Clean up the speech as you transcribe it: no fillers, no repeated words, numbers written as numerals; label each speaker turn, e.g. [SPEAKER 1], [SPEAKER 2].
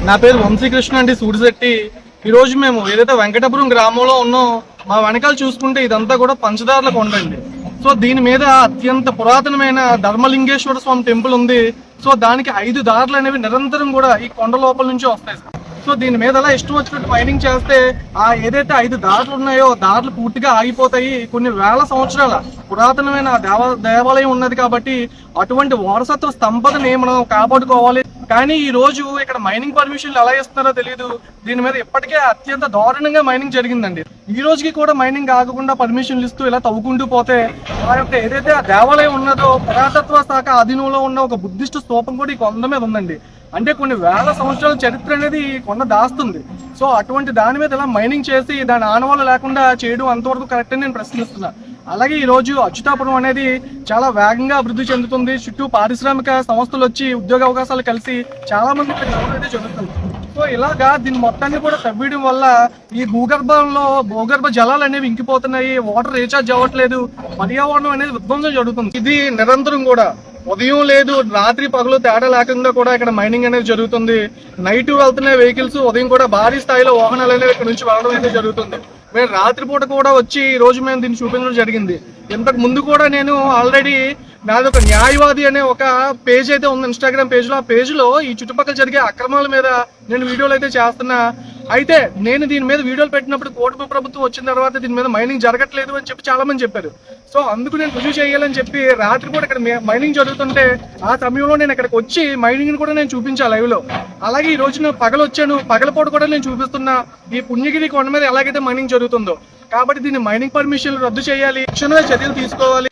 [SPEAKER 1] నా పేరు వంశీకృష్ణ అండి సూడిశెట్టి. ఈ రోజు మేము ఏదైతే వెంకటపురం గ్రామంలో ఉన్నాం, మా వెనకాల చూసుకుంటే ఇదంతా కూడా పంచదారుల కొండ అండి. సో దీని మీద అత్యంత పురాతనమైన ధర్మలింగేశ్వర స్వామి టెంపుల్ ఉంది. సో దానికి 5 దారులు అనేవి నిరంతరం కూడా ఈ కొండ లోపల నుంచి వస్తాయి. సో దీని మీద అలా ఇష్టం వచ్చినట్టు మైనింగ్ చేస్తే ఏదైతే 5 దారులు ఉన్నాయో దారులు పూర్తిగా ఆగిపోతాయి. కొన్ని వేల సంవత్సరాల పురాతనమైన దేవాలయం ఉన్నది కాబట్టి అటువంటి వారసత్వ సంపదని మనం కాపాడుకోవాలి. కానీ ఈ రోజు ఇక్కడ మైనింగ్ పర్మిషన్లు ఎలా ఇస్తున్నారో తెలియదు. దీని మీద ఇప్పటికే అత్యంత దారుణంగా మైనింగ్ జరిగిందండి. ఈ రోజుకి కూడా మైనింగ్ ఆగకుండా పర్మిషన్లు ఇస్తూ ఇలా తవ్వుకుంటూ పోతే ఆ యొక్క ఏదైతే ఆ దేవాలయం ఉన్నదో పురాతత్వ శాఖ అధీనంలో ఉన్న ఒక బుద్ధిస్ట్ స్తూపం కూడా ఈ కొండ మీద ఉందండి. అంటే కొన్ని వేల సంవత్సరాల చరిత్ర అనేది ఈ కొండ దాస్తుంది. సో అటువంటి దాని మీద ఇలా మైనింగ్ చేసి దాని ఆనవాళ్ళు లేకుండా చేయడం అంతవరకు కరెక్ట్ అని నేను ప్రశ్నిస్తున్నా. అలాగే ఈ రోజు అచ్యుతాపురం అనేది చాలా వేగంగా అభివృద్ధి చెందుతుంది. చుట్టూ పారిశ్రామిక సంస్థలు వచ్చి ఉద్యోగ అవకాశాలు కలిసి చాలా మంది ఇక్కడ అయితే జరుగుతుంది. సో ఇలాగా దీన్ని మొత్తాన్ని కూడా తవ్వేయడం వల్ల ఈ భూగర్భ జలాలు అనేవి ఇంకిపోతున్నాయి. వాటర్ రీఛార్జ్ అవ్వట్లేదు. పర్యావరణం అనేది విధ్వంసం జరుగుతుంది. ఇది నిరంతరం కూడా ఉదయం లేదు రాత్రి పగలు తేడా లేకుండా కూడా ఇక్కడ మైనింగ్ అనేది జరుగుతుంది. నైట్ వెళ్తున్న వెహికల్స్ ఉదయం కూడా భారీ స్థాయిలో వాహనాలు అనేవి ఇక్కడ నుంచి వెళ్ళడం అయితే జరుగుతుంది. మేము రాత్రిపూట కూడా వచ్చి ఈ రోజు మేము దీన్ని చూపించడం జరిగింది. ఇంతకు ముందు కూడా నేను ఆల్రెడీ నాది ఒక న్యాయవాది అనే ఒక పేజ్ అయితే ఉంది ఇన్స్టాగ్రామ్ పేజ్ లో. ఆ పేజ్ లో ఈ చుట్టుపక్కల జరిగే అక్రమాల మీద నేను వీడియోలు అయితే చేస్తున్నా. అయితే నేను దీని మీద వీడియోలు పెట్టినప్పుడు కూటమి ప్రభుత్వం వచ్చిన తర్వాత దీని మీద మైనింగ్ జరగట్లేదు అని చెప్పి చాలా మంది చెప్పారు. సో అందుకు నేను రుజువు చేయాలని చెప్పి రాత్రి కూడా ఇక్కడ మైనింగ్ జరుగుతుంటే ఆ సమయంలో నేను ఇక్కడికి వచ్చి మైనింగ్ కూడా నేను చూపించాను లైవ్ లో. అలాగే ఈ రోజు నేను పగలొచ్చాను, పగలపూట కూడా నేను చూపిస్తున్నా ఈ పుణ్యగిరి కొండ మీద ఎలాగైతే మైనింగ్ జరుగుతుందో. కాబట్టి దీన్ని మైనింగ్ పర్మిషన్లు రద్దు చేయాలి, తక్షణమే చర్యలు తీసుకోవాలి.